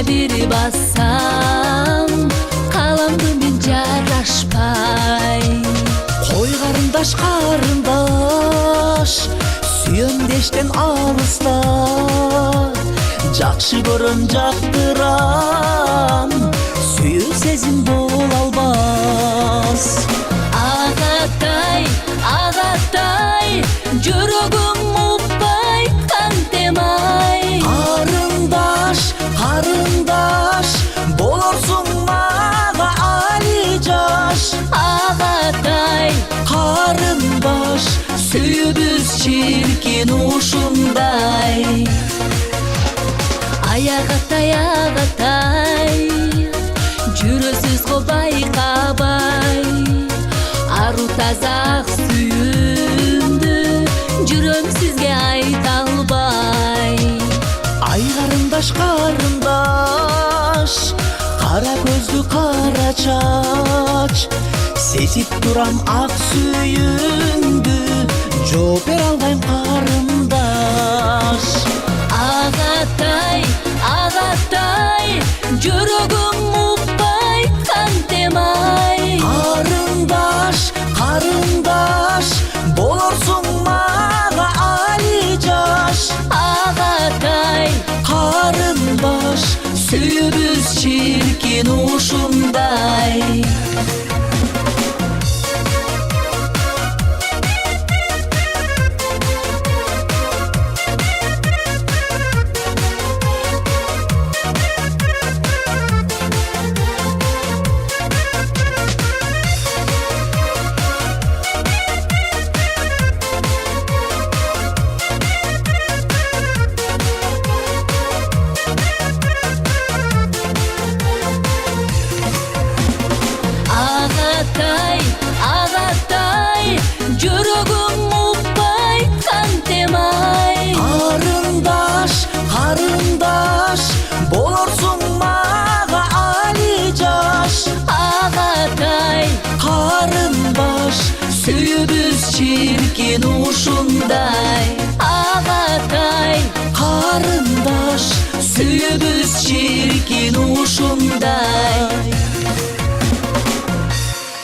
бир бассам каламды мен жарашпай. Кой карындаш карындаш, сүйөм дештен алыста, жакшы көрөм жактырам, сүйүү сезим боло албас. Агатай, агатай, жүрөгүм укпай кантемай. Карындаш, карындаш, болорсуң мага али жаш. Агатай, Карындаш, сүйүүбүз чиркин ушундай. Агатай, агатай, жүрөсүз го байкабай. Ару таза ак сүйүүмдү жүрөм сизге айта албай. ай карындаш, карындаш, кара көздү кара чач, сезип турам ак сүйүүңдү, жооп бере албайм карындаш. Агатай, агатай, жүрөгүм укпай кантемай. Карындаш, карындаш, болорсуң мага али жаш. Агатай, Карындаш, сүйүүбүз чиркин ушундай. Агатай, агатай, жүрөгүм укпай кантемай. Карындаш, карындаш, болорсуң мага али жаш. Агатай, Карындаш, сүйүүбүз чиркин ушундай. Агатай, карындаш, сүйүүбүз чиркин ушундай.